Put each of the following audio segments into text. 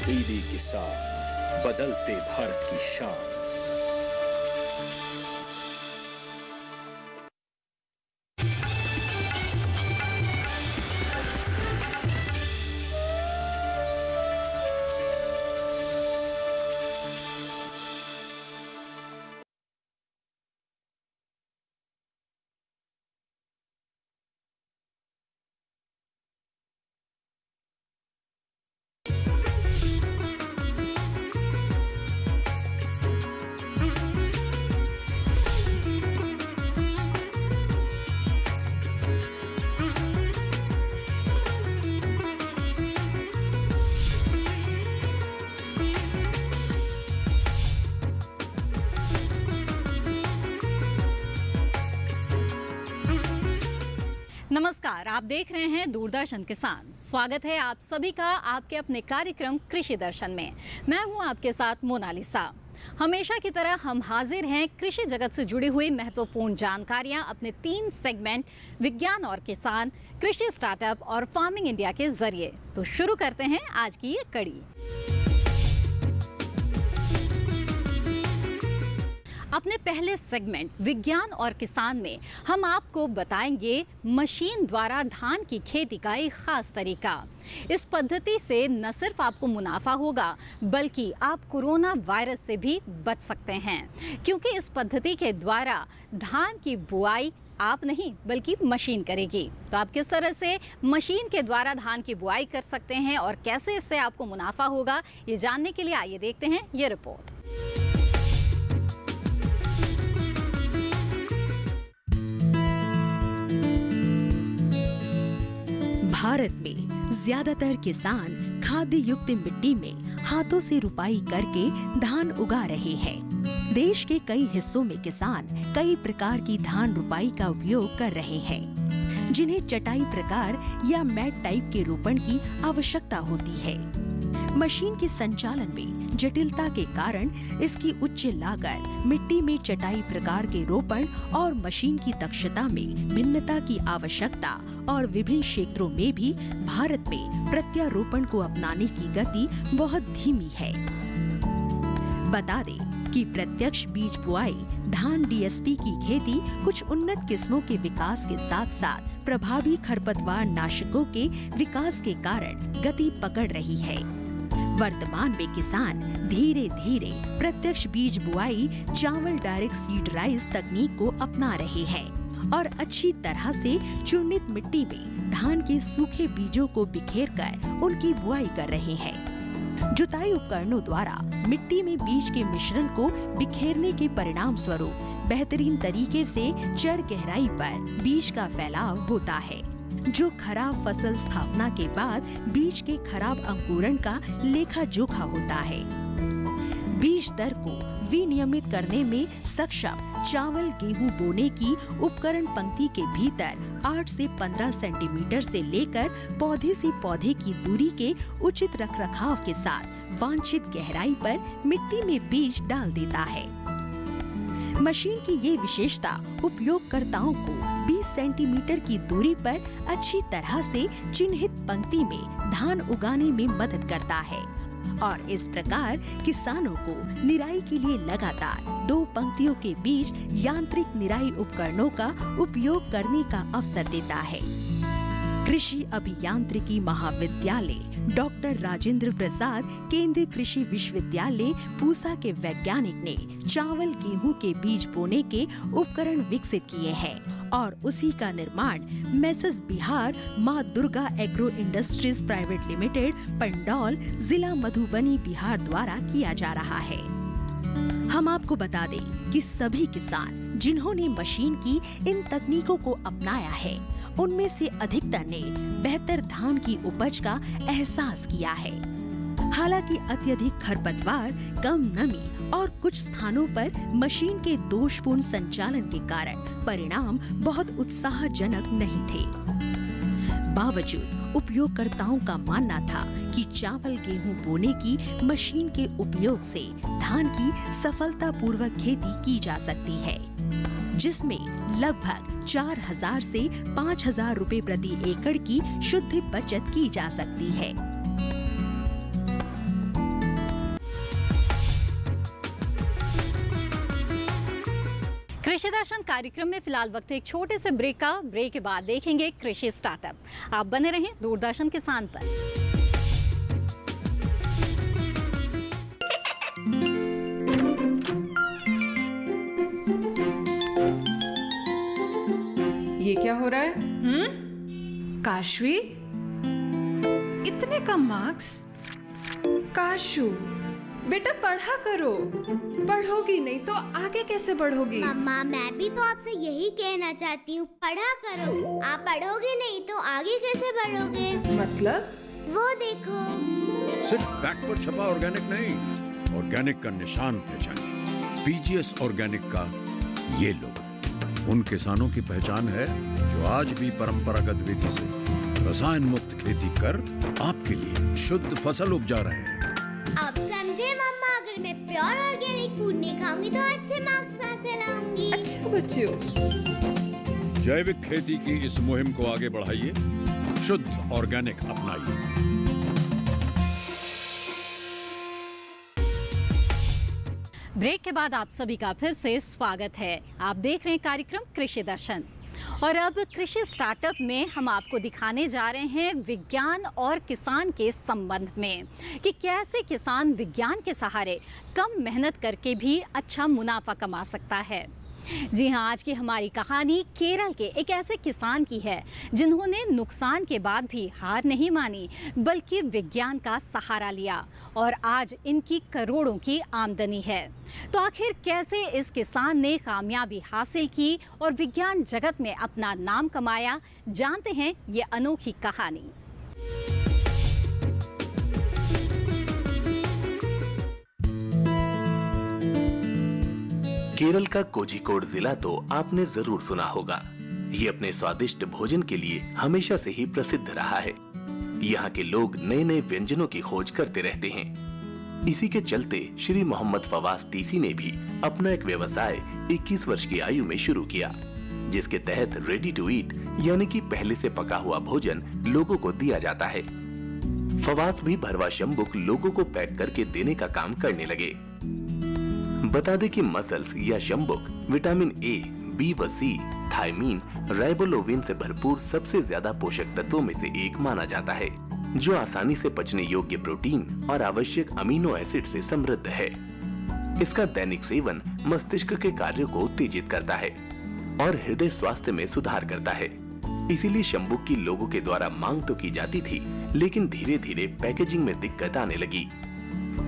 दीदी किसान, बदलते भारत की शान। नमस्कार, आप देख रहे हैं दूरदर्शन किसान। स्वागत है आप सभी का आपके अपने कार्यक्रम कृषि दर्शन में। मैं हूं आपके साथ मोनालिसा। हमेशा की तरह हम हाजिर हैं कृषि जगत से जुड़ी हुई महत्वपूर्ण जानकारियां अपने 3 सेगमेंट विज्ञान और किसान, कृषि स्टार्टअप और फार्मिंग इंडिया के जरिए। तो शुरू करते हैं आज की ये कड़ी। अपने पहले सेगमेंट विज्ञान और किसान में हम आपको बताएंगे मशीन द्वारा धान की खेती का एक खास तरीका। इस पद्धति से न सिर्फ आपको मुनाफा होगा बल्कि आप कोरोना वायरस से भी बच सकते हैं, क्योंकि इस पद्धति के द्वारा धान की बुआई आप नहीं बल्कि मशीन करेगी। तो आप किस तरह से मशीन के द्वारा धान की बुआई कर सकते हैं और कैसे इससे आपको मुनाफा होगा, ये जानने के लिए आइए देखते हैं ये रिपोर्ट। भारत में ज्यादातर किसान खाद्य युक्त मिट्टी में हाथों से रुपाई करके धान उगा रहे हैं। देश के कई हिस्सों में किसान कई प्रकार की धान रुपाई का उपयोग कर रहे हैं, जिन्हें चटाई प्रकार या मैट टाइप के रोपण की आवश्यकता होती है। मशीन के संचालन में जटिलता के कारण इसकी उच्च लागत, मिट्टी में चटाई प्रकार के रोपण और मशीन की दक्षता में भिन्नता की आवश्यकता और विभिन्न क्षेत्रों में भी भारत में प्रत्यारोपण को अपनाने की गति बहुत धीमी है। बता दें कि प्रत्यक्ष बीज बुआई, धान डीएसपी की खेती कुछ उन्नत किस्मों के विकास के साथ साथ प्रभावी खरपतवार नाशकों के विकास के कारण गति पकड़ रही है। वर्तमान में किसान धीरे धीरे प्रत्यक्ष बीज बुआई, चावल डायरेक्ट सीड राइस तकनीक को अपना रहे हैं और अच्छी तरह से चूर्णित मिट्टी में धान के सूखे बीजों को बिखेरकर उनकी बुआई कर रहे हैं। जुताई उपकरणों द्वारा मिट्टी में बीज के मिश्रण को बिखेरने के परिणाम स्वरूप बेहतरीन तरीके से चर गहराई पर बीज का फैलाव होता है, जो खराब फसल स्थापना के बाद बीज के खराब अंकुरण का लेखा जोखा होता है। बीज दर को विनियमित करने में सक्षम चावल गेहूं बोने की उपकरण पंक्ति के भीतर 8 से 15 सेंटीमीटर से लेकर पौधे से पौधे की दूरी के उचित रखरखाव के साथ वांछित गहराई पर मिट्टी में बीज डाल देता है। मशीन की ये विशेषता उपयोगकर्ताओं को 20 सेंटीमीटर की दूरी पर अच्छी तरह से चिन्हित पंक्ति में धान उगाने में मदद करता है और इस प्रकार किसानों को निराई के लिए लगातार 2 पंक्तियों के बीच यांत्रिक निराई उपकरणों का उपयोग करने का अवसर देता है। कृषि अभियांत्रिकी महाविद्यालय डॉक्टर राजेंद्र प्रसाद केंद्रीय कृषि विश्वविद्यालय पूसा के वैज्ञानिक ने चावल गेहूं के बीज बोने के उपकरण विकसित किए हैं और उसी का निर्माण मेसर्स बिहार मां Durga agro industries private limited, Pandaul, जिला मधुबनी, बिहार द्वारा किया जा रहा है। हम आपको बता दें कि सभी किसान जिन्होंने मशीन की इन तकनीकों को अपनाया है, उनमें से अधिकतर ने बेहतर धान की उपज का एहसास किया है। हालांकि अत्यधिक खरपतवार, कम नमी और कुछ स्थानों पर मशीन के दोषपूर्ण संचालन के कारण परिणाम बहुत उत्साहजनक नहीं थे। बावजूद उपयोगकर्ताओं का मानना था कि चावल गेहूं बोने की मशीन के उपयोग से धान की सफलतापूर्वक खेती की जा सकती है, जिसमें लगभग 4,000 से 5,000 रुपए प्रति एकड़ की शुद्ध बचत की जा सकती है। कृषि दर्शन कार्यक्रम में फिलहाल वक्त है एक छोटे से ब्रेक का। ब्रेक के बाद देखेंगे कृषि स्टार्टअप। आप बने रहें दूरदर्शन किसान पर। ये क्या हो रहा है? काशवी, इतने कम मार्क्स? काशू, बेटा पढ़ा करो। पढ़ोगी नहीं तो आगे कैसे बढ़ोगी? मम्मा, मैं भी तो आपसे यही कहना चाहती हूँ, पढ़ा करो। आप पढ़ोगे नहीं तो आगे कैसे बढ़ोगे? मतलब? वो देखो। सिर्फ बैक पर छपा ऑर्गेनिक नहीं, ऑर्गेनिक का निशान पहचानिए। पीजीएस ऑर्गेनिक का ये लोगो उन किसानों की पहचान है जो आज भी परंपरागत विधि से रसायन मुक्त खेती कर आपके लिए शुद्ध फसल उपजा रहे हैं। अब समझे मम्मा, अगर मैं प्योर ऑर्गेनिक फूड नहीं खाऊंगी तो अच्छे मार्क्स कहाँ से लाऊंगी? अच्छा बच्चों, जैविक खेती की इस मुहिम को आगे बढ़ाइए, शुद्ध ऑर्गेनिक अपनाइए। ब्रेक के बाद आप सभी का फिर से स्वागत है। आप देख रहे हैं कार्यक्रम कृषि दर्शन और अब कृषि स्टार्टअप में हम आपको दिखाने जा रहे हैं विज्ञान और किसान के संबंध में कि कैसे किसान विज्ञान के सहारे कम मेहनत करके भी अच्छा मुनाफा कमा सकता है। जी हाँ, आज की हमारी कहानी केरल के एक ऐसे किसान की है जिन्होंने नुकसान के बाद भी हार नहीं मानी, बल्कि विज्ञान का सहारा लिया और आज इनकी करोड़ों की आमदनी है। तो आखिर कैसे इस किसान ने कामयाबी हासिल की और विज्ञान जगत में अपना नाम कमाया, जानते हैं ये अनोखी कहानी। केरल का कोझिकोड जिला तो आपने जरूर सुना होगा। ये अपने स्वादिष्ट भोजन के लिए हमेशा से ही प्रसिद्ध रहा है। यहाँ के लोग नए नए व्यंजनों की खोज करते रहते हैं। इसी के चलते श्री मोहम्मद फवास टीसी ने भी अपना एक व्यवसाय 21 वर्ष की आयु में शुरू किया, जिसके तहत रेडी टू ईट यानी कि पहले से पका हुआ भोजन लोगों को दिया जाता है। फवास भी भरवा शंबुक लोगों को पैक करके देने का काम करने लगे। बता दें कि मसल्स या शंबुक विटामिन ए, बी व सी, थायमीन, राइबोलोविन से भरपूर सबसे ज्यादा पोषक तत्वों में से एक माना जाता है, जो आसानी से पचने योग्य प्रोटीन और आवश्यक अमीनो एसिड से समृद्ध है। इसका दैनिक सेवन मस्तिष्क के कार्यों को उत्तेजित करता है और हृदय स्वास्थ्य में सुधार करता है। इसीलिए शंबुक की लोगों के द्वारा मांग तो की जाती थी, लेकिन धीरे धीरे पैकेजिंग में दिक्कत आने लगी।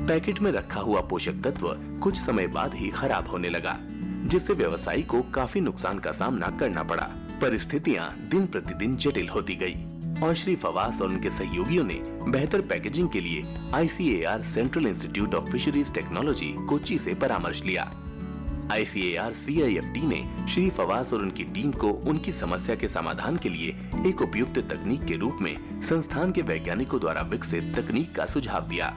पैकेट में रखा हुआ पोषक तत्व कुछ समय बाद ही खराब होने लगा, जिससे व्यवसायी को काफी नुकसान का सामना करना पड़ा। परिस्थितियां दिन प्रतिदिन जटिल होती गई और श्री फवास और उनके सहयोगियों ने बेहतर पैकेजिंग के लिए ICAR central institute of fisheries technology Kochi से परामर्श लिया। ICAR CIFT ने श्री फवास और उनकी टीम को उनकी समस्या के समाधान के लिए एक उपयुक्त तकनीक के रूप में संस्थान के वैज्ञानिकों द्वारा विकसित तकनीक का सुझाव दिया।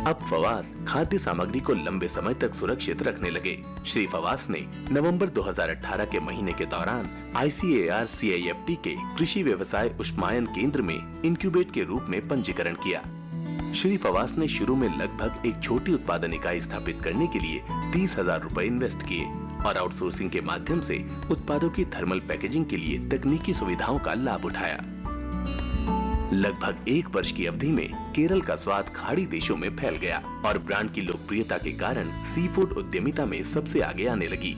अब फवास खाद्य सामग्री को लंबे समय तक सुरक्षित रखने लगे। श्री फवास ने नवंबर 2018 के महीने के दौरान ICAR CIFT के कृषि व्यवसाय उष्मायन केंद्र में इंक्यूबेट के रूप में पंजीकरण किया। श्री फवास ने शुरू में लगभग एक छोटी उत्पादन इकाई स्थापित करने के लिए 30,000 रुपए इन्वेस्ट किए और आउटसोर्सिंग के माध्यम से उत्पादों की थर्मल पैकेजिंग के लिए तकनीकी सुविधाओं का लाभ उठाया। लगभग 1 वर्ष की अवधि में केरल का स्वाद खाड़ी देशों में फैल गया और ब्रांड की लोकप्रियता के कारण सी फूड उद्यमिता में सबसे आगे आने लगी।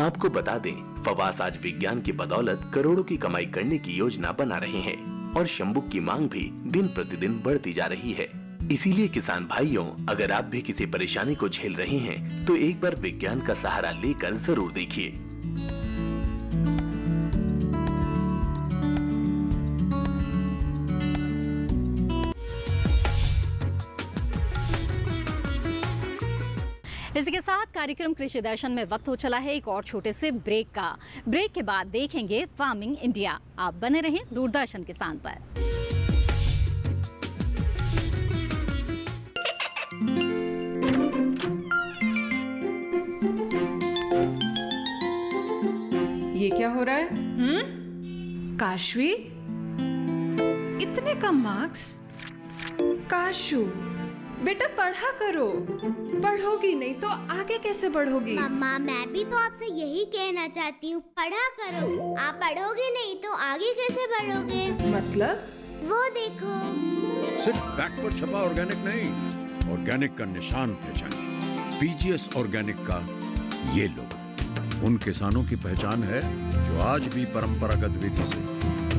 आपको बता दें, फवास आज विज्ञान की बदौलत करोड़ों की कमाई करने की योजना बना रहे हैं और शंबुक की मांग भी दिन प्रतिदिन बढ़ती जा रही है। इसीलिए किसान भाइयों, अगर आप भी किसी परेशानी को झेल रहे हैं तो एक बार विज्ञान का सहारा लेकर जरूर देखिए। इसी के साथ कार्यक्रम कृषि दर्शन में वक्त हो चला है एक और छोटे से ब्रेक का। ब्रेक के बाद देखेंगे फार्मिंग इंडिया। आप बने रहें दूरदर्शन किसान पर। ये क्या हो रहा है? काशवी, इतने कम मार्क्स? काशू, बेटा पढ़ा करो। पढ़ोगी नहीं तो आगे कैसे बढ़ोगी? मम्मा मैं भी तो आपसे यही कहना चाहती हूँ, पढ़ा करो। आप पढ़ोगे नहीं तो आगे कैसे बढ़ोगे? मतलब? वो देखो। सिर्फ बैक पर छपा ऑर्गेनिक नहीं, ऑर्गेनिक का निशान पहचानिए। पीजीएस ऑर्गेनिक का ये लोगो उन किसानों की पहचान है जो आज भी परंपरागत विधि से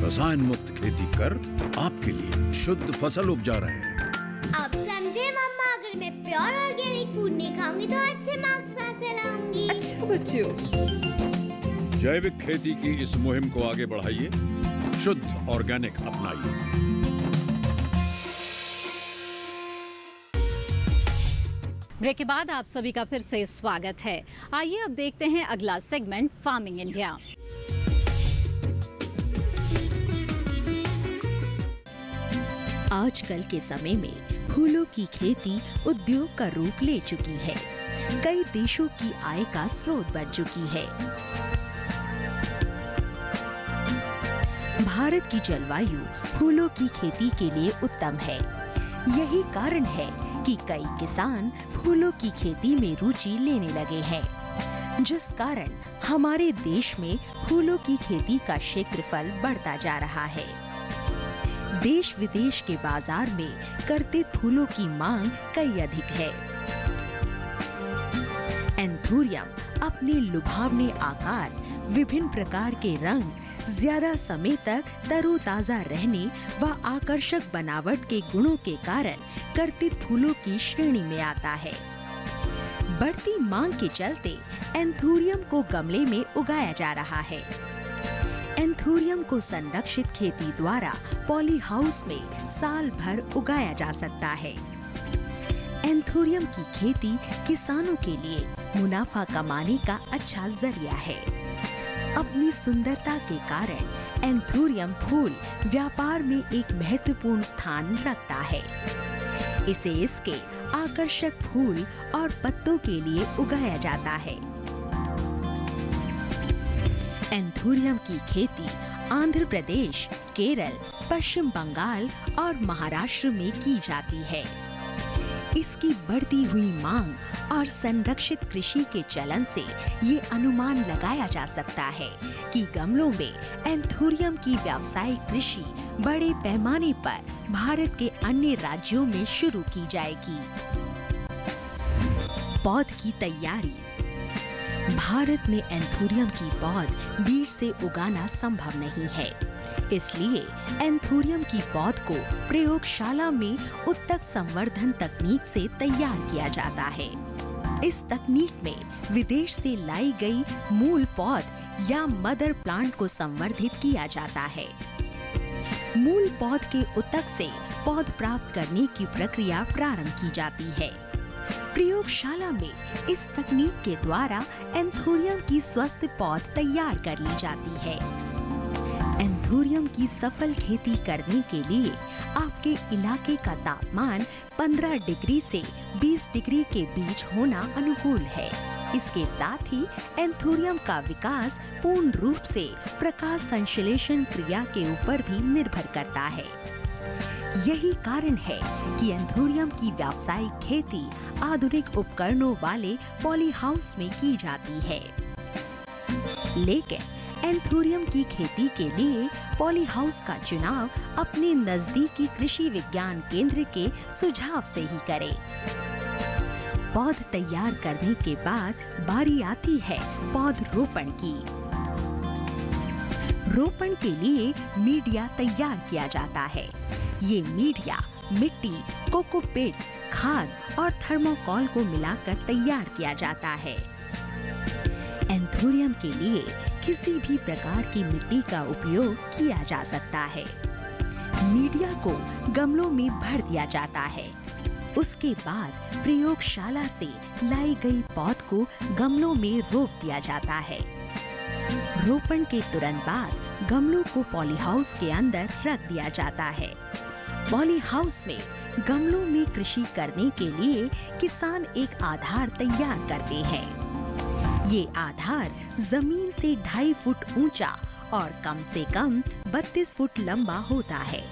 रसायन मुक्त खेती कर आपके लिए शुद्ध फसल उपजा रहे हैं। अब समझे मम्मा, अगर मैं प्योर ऑर्गेनिक फूड नहीं खाऊंगी तो अच्छे मार्क्स कहाँ से लाऊंगी? अच्छा बच्चों। जैविक खेती की इस मुहिम को आगे बढ़ाइए, शुद्ध ऑर्गेनिक अपनाइए। ब्रेक के बाद आप सभी का फिर से स्वागत है। आइए अब देखते हैं अगला सेगमेंट, फार्मिंग इंडिया। आजकल के समय में फूलों की खेती उद्योग का रूप ले चुकी है, कई देशों की आय का स्रोत बन चुकी है। भारत की जलवायु फूलों की खेती के लिए उत्तम है। यही कारण है कि कई किसान फूलों की खेती में रुचि लेने लगे हैं, जिस कारण हमारे देश में फूलों की खेती का क्षेत्रफल बढ़ता जा रहा है। देश विदेश के बाजार में कर्तित फूलों की मांग कई अधिक है। एंथूरियम अपने लुभावने आकार, विभिन्न प्रकार के रंग, ज्यादा समय तक तरोताजा रहने व आकर्षक बनावट के गुणों के कारण कर्तित फूलों की श्रेणी में आता है। बढ़ती मांग के चलते एंथूरियम को गमले में उगाया जा रहा है। एंथूरियम को संरक्षित खेती द्वारा पॉली हाउस में साल भर उगाया जा सकता है। एंथूरियम की खेती किसानों के लिए मुनाफा कमाने का अच्छा जरिया है। अपनी सुंदरता के कारण एंथूरियम फूल व्यापार में एक महत्वपूर्ण स्थान रखता है। इसे इसके आकर्षक फूल और पत्तों के लिए उगाया जाता है। एंथूरियम की खेती आंध्र प्रदेश, केरल, पश्चिम बंगाल और महाराष्ट्र में की जाती है। इसकी बढ़ती हुई मांग और संरक्षित कृषि के चलन से ये अनुमान लगाया जा सकता है कि गमलों में एंथूरियम की व्यावसायिक कृषि बड़े पैमाने पर भारत के अन्य राज्यों में शुरू की जाएगी। पौध की तैयारी। भारत में एंथूरियम की पौध बीज से उगाना संभव नहीं है, इसलिए एंथूरियम की पौध को प्रयोगशाला में उत्तक संवर्धन तकनीक से तैयार किया जाता है। इस तकनीक में विदेश से लाई गई मूल पौध या मदर प्लांट को संवर्धित किया जाता है। मूल पौध के उत्तक से पौध प्राप्त करने की प्रक्रिया प्रारंभ की जाती है। प्रयोगशाला में इस तकनीक के द्वारा एंथूरियम की स्वस्थ पौध तैयार कर ली जाती है। एंथूरियम की सफल खेती करने के लिए आपके इलाके का तापमान 15 डिग्री से 20 डिग्री के बीच होना अनुकूल है। इसके साथ ही एंथूरियम का विकास पूर्ण रूप से प्रकाश संश्लेषण क्रिया के ऊपर भी निर्भर करता है। यही कारण है कि एंथूरियम की व्यावसायिक खेती आधुनिक उपकरणों वाले पॉली हाउस में की जाती है। लेकिन एंथूरियम की खेती के लिए पॉली हाउस का चुनाव अपने नजदीकी कृषि विज्ञान केंद्र के सुझाव से ही करें। पौध तैयार करने के बाद बारी आती है पौध रोपण की। रोपण के लिए मीडिया तैयार किया जाता है। ये मीडिया मिट्टी, कोकोपीट, खाद और थर्मोकोल को मिलाकर तैयार किया जाता है। एंथूरियम के लिए किसी भी प्रकार की मिट्टी का उपयोग किया जा सकता है। मीडिया को गमलों में भर दिया जाता है। उसके बाद प्रयोगशाला से लाई गई पौध को गमलों में रोप दिया जाता है। रोपण के तुरंत बाद गमलों को पॉली हाउस के अंदर रख दिया जाता है। पॉली हाउस में गमलों में कृषि करने के लिए किसान एक आधार तैयार करते हैं। ये आधार जमीन से 2.5 फुट ऊंचा और कम से कम 32 फुट लंबा होता है।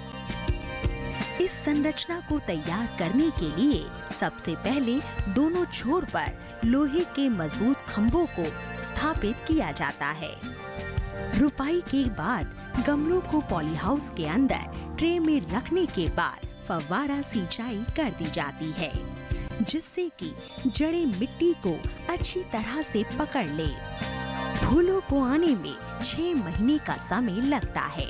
इस संरचना को तैयार करने के लिए सबसे पहले दोनों छोर पर लोहे के मजबूत खंभों को स्थापित किया जाता है। रुपाई के बाद गमलों को पॉलीहाउस के अंदर ट्रे में रखने के बाद फव्वारा सिंचाई कर दी जाती है, जिससे कि जड़ें मिट्टी को अच्छी तरह से पकड़ ले। फूलों को आने में 6 महीने का समय लगता है।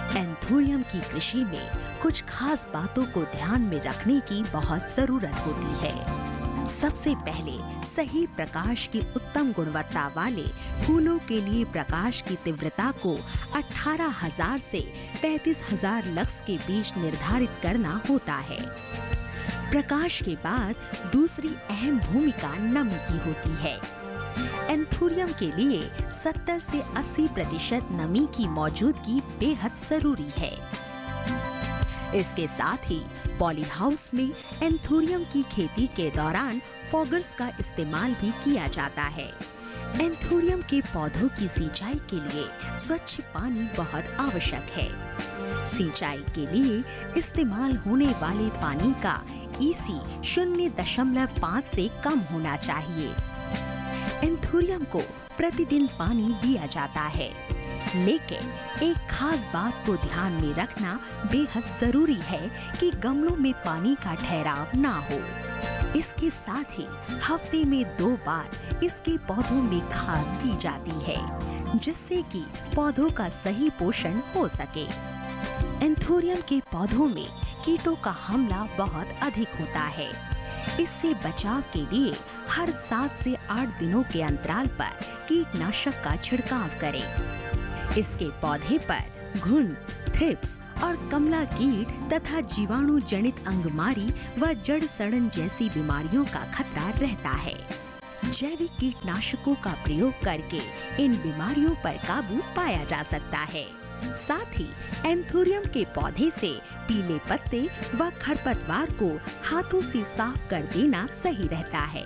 एंथोरियम की कृषि में कुछ खास बातों को ध्यान में रखने की बहुत जरूरत होती है। सबसे पहले सही प्रकाश की उत्तम गुणवत्ता वाले फूलों के लिए प्रकाश की तीव्रता को 18,000 से 35,000 लक्स के बीच निर्धारित करना होता है। प्रकाश के बाद दूसरी अहम भूमिका नमी की होती है। एंथोरियम के लिए 70 से 80% नमी की मौजूदगी बेहद जरूरी है। इसके साथ ही पॉलीहाउस में एंथोरियम की खेती के दौरान फॉगर्स का इस्तेमाल भी किया जाता है। एंथोरियम के पौधों की सिंचाई के लिए स्वच्छ पानी बहुत आवश्यक है। सिंचाई के लिए इस्तेमाल होने वाले पानी का EC 0.5 से कम होना चाहिए। एंथोरियम को प्रतिदिन पानी दिया जाता है, लेकिन एक खास बात को ध्यान में रखना बेहद जरूरी है कि गमलों में पानी का ठहराव ना हो। इसके साथ ही हफ्ते में 2 बार इसके पौधों में खाद दी जाती है, जिससे कि पौधों का सही पोषण हो सके। एंथोरियम के पौधों में कीटों का हमला बहुत अधिक होता है। इससे बचाव के लिए हर 7 से 8 दिनों के अंतराल पर कीटनाशक का छिड़काव करें। इसके पौधे पर घुन, थ्रिप्स और कमला कीट तथा जीवाणु जनित अंगमारी व जड़ सड़न जैसी बीमारियों का खतरा रहता है। जैविक कीटनाशकों का प्रयोग करके इन बीमारियों पर काबू पाया जा सकता है। साथ ही एंथोरियम के पौधे से पीले पत्ते व खरपतवार को हाथों से साफ कर देना सही रहता है।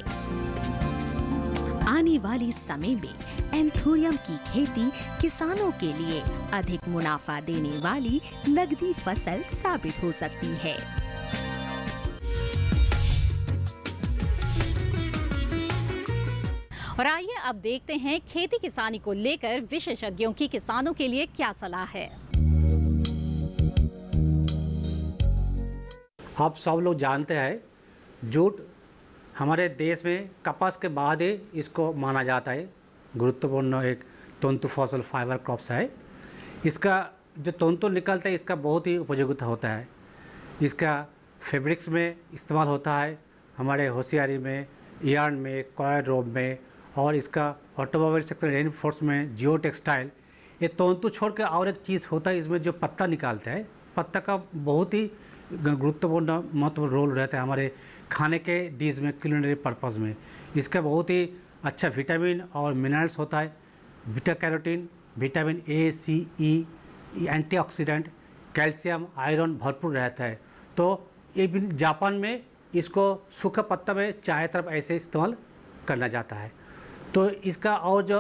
आने वाले समय में एंथोरियम की खेती किसानों के लिए अधिक मुनाफा देने वाली नगदी फसल साबित हो सकती है। और आइए अब देखते हैं खेती किसानी को लेकर विशेषज्ञों की किसानों के लिए क्या सलाह है। आप सब लोग जानते हैं जूट हमारे देश में कपास के बाद ही इसको माना जाता है गुरुत्वपूर्ण एक तंतु फॉसल फाइबर क्रॉप्स है। इसका जो तंतु निकलता है इसका बहुत ही उपयोगिता होता है। इसका फैब्रिक्स में इस्तेमाल होता है, हमारे होशियारी में, यार्न में, कॉयर रोब में, और इसका ऑटोमोबाइल सेक्टर, रेनफोर्स में, जियो टेक्सटाइल। ये तंतु छोड़ के और एक चीज़ होता है इसमें जो पत्ता निकालता है। पत्ता का बहुत ही गुरुत्वपूर्ण महत्वपूर्ण रोल रहता है हमारे खाने के डिश में, क्यूलिनरी पर्पज़ में। इसका बहुत ही अच्छा विटामिन और मिनरल्स होता है, beta carotene, vitamin A, C, E, antioxidant, calcium, iron भरपूर रहता है। तो ये भी जापान में इसको सूखा पत्ता में चाय तरफ ऐसे इस्तेमाल करना जाता है। तो इसका और जो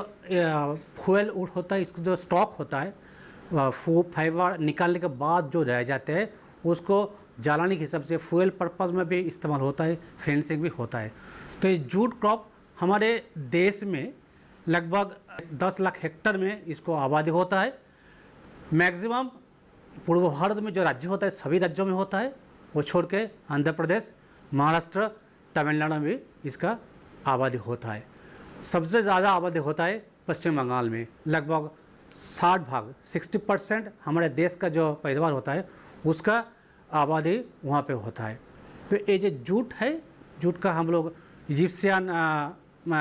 फ्यूल होता है, इसका जो स्टॉक होता है, फाइबर निकालने के बाद जो रह जाते हैं उसको जलाने के हिसाब से फ्यूल पर्पज़ में भी इस्तेमाल होता है, फेंसिंग भी होता है। तो ये जूट क्रॉप हमारे देश में लगभग 10 लाख हेक्टेयर में इसको आबादी होता है। मैक्सिमम पूर्व भारत में जो राज्य होता है सभी राज्यों में होता है, वो छोड़ के आंध्र प्रदेश, महाराष्ट्र, तमिलनाडु में इसका आबादी होता है। सबसे ज़्यादा आबादी होता है पश्चिम बंगाल में, लगभग 60% हमारे देश का जो पैदावार होता है उसका आबादी वहाँ पे होता है। तो ये जो जूट है, जूट का हम लोग इजिप्शियन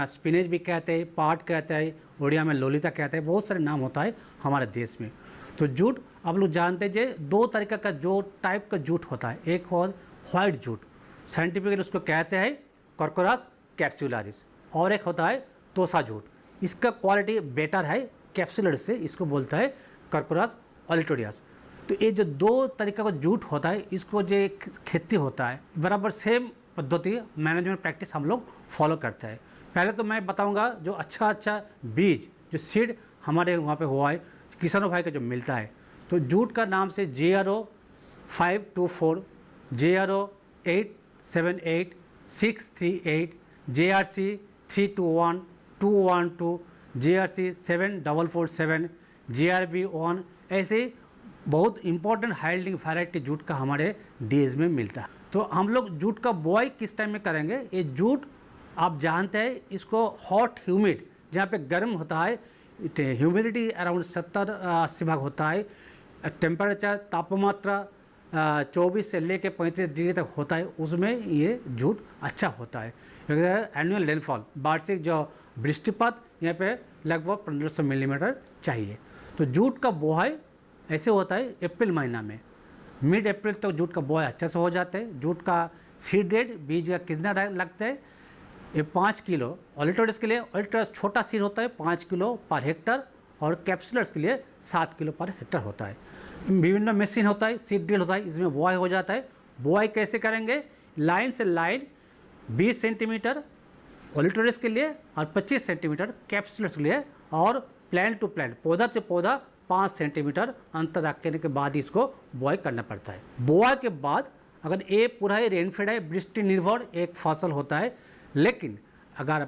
स्पिनेज भी कहते हैं, पाट कहते हैं, उड़िया में लोलिता कहते हैं, बहुत सारे नाम होता है हमारे देश में। तो जूट आप लोग जानते हैं जो 2 तरीक़े का जो टाइप का जूट होता है। एक हो वाइट जूट, साइंटिफिकली उसको कहते हैं कॉर्कोरस कैप्सुलारिस, और एक होता है तोसा जूट। इसका क्वालिटी बेटर है कैप्सुलरिस से, इसको बोलता है कॉर्कोरस ऑलिटोरियस। तो ये जो 2 तरीक़ा का जूट होता है, इसको जो खेती होता है बराबर सेम पद्धति मैनेजमेंट प्रैक्टिस हम लोग फॉलो करते हैं। पहले तो मैं बताऊंगा जो अच्छा बीज, जो सीड हमारे वहाँ पे हुआ है किसानों भाई का जो मिलता है। तो जूट का नाम से GRO 524, JRO 878 638, JRC 321 212, JRC 7447, JRB 1, ऐसे बहुत इंपॉर्टेंट हाइल्डिंग वैरायटी जूट का हमारे देश में मिलता है। तो हम लोग जूट का बुआई किस टाइम में करेंगे? ये जूट आप जानते हैं इसको हॉट ह्यूमिड, जहाँ पे गर्म होता है, ह्यूमिडिटी अराउंड 70-80 भाग होता है, टेम्परेचर तापमात्रा 24 से लेकर 35 डिग्री तक होता है, उसमें ये जूट अच्छा होता है। एनुअल रेनफॉल, वार्षिक जो वृष्टिपात यहाँ पे लगभग 1500 मिलीमीटर चाहिए। तो जूट का बुआई ऐसे होता है अप्रैल महीना में, मिड अप्रैल तक जूट का बुआई अच्छा से हो जाता है। जूट का सीड रेट बीज का कितना लगता है? ये 5 किलो ऑलिटोरस के लिए, ऑलिटोरस छोटा सीड होता है 5 किलो पर हेक्टर, और कैप्सुलर्स के लिए 7 किलो पर हेक्टर होता है। विभिन्न मशीन होता है, सीड ड्रिल होता है, इसमें बुआई हो जाता है। बुआई कैसे करेंगे? लाइन से लाइन 20 सेंटीमीटर ऑलिटोरस के लिए और 25 सेंटीमीटर कैप्सुलर्स के लिए, और प्लांट टू प्लांट, पौधा से पौधा 5 सेंटीमीटर अंतर रखने के बाद इसको बुआई करना पड़ता है। बुआई के बाद अगर ये पूरा ही रेनफेड है, वृष्टि निर्भर एक फसल होता है, लेकिन अगर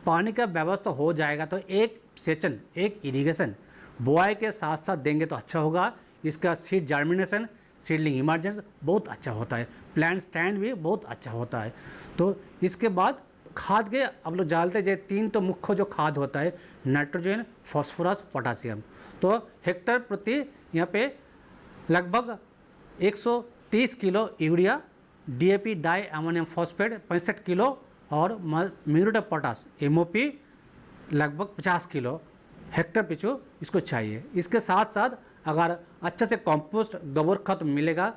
पानी का व्यवस्था हो जाएगा तो एक सेचन, एक इरिगेशन बुआई के साथ साथ देंगे तो अच्छा होगा। इसका सीड जर्मिनेशन, सीडलिंग इमर्जेंस बहुत अच्छा होता है, प्लांट स्टैंड भी बहुत अच्छा होता है। तो इसके बाद खाद के अब लोग जानते हैं 3 तो मुख्य जो खाद होता है, नाइट्रोजन, फॉस्फोरस, पोटासियम। तो हेक्टर प्रति यहाँ पे लगभग 130 kilo urea, DAP di ammonium phosphate 65 kilo, और म्यूरेट ऑफ पोटास MOP लगभग 50 किलो हेक्टर पिछू इसको चाहिए। इसके साथ साथ अगर अच्छा से कंपोस्ट गोबर खत मिलेगा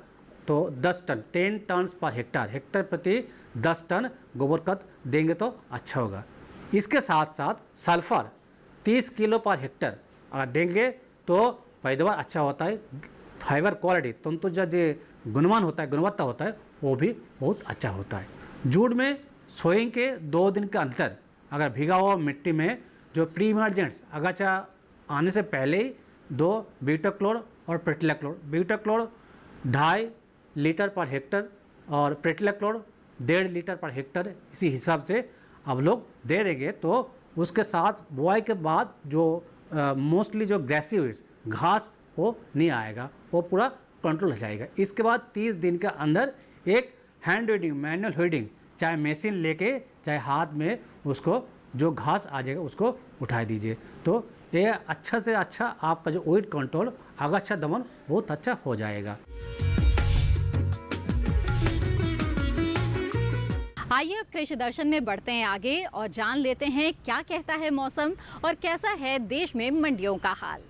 तो 10 टन 10 टन पर हेक्टर प्रति 10 टन गोबर खत देंगे तो अच्छा होगा। इसके साथ साथ सल्फर 30 किलो पर हेक्टर अगर देंगे तो पैदावार अच्छा होता है। फाइबर क्वालिटी तंतु जो गुणवान होता है, गुणवत्ता होता है, वो भी बहुत अच्छा होता है। जूट में सोइंग के 2 दिन के अंतर अगर भीगा हुआ मिट्टी में जो प्री इमर्जेंट्स अगाचा आने से पहले ही 2 ब्यूटाक्लोर और pretilachlor, butachlor 2.5 litre per hectare और प्रेटिलाक्लोर 1.5 लीटर पर हेक्टर, इसी हिसाब से अब लोग दे देंगे तो उसके साथ बुआई के बाद जो मोस्टली जो ग्रेसिव घास वो नहीं आएगा, वो पूरा कंट्रोल हो जाएगा। इसके बाद 30 दिन के अंदर एक हैंड वीडिंग, मैनुअल वीडिंग, चाहे मशीन लेके चाहे हाथ में उसको जो घास आ जाएगा उसको उठा दीजिए। तो ये अच्छा से अच्छा आपका जो वेट कंट्रोल, आगाछा दमन बहुत अच्छा हो जाएगा। आइए अब कृषि दर्शन में बढ़ते हैं आगे और जान लेते हैं क्या कहता है मौसम और कैसा है देश में मंडियों का हाल।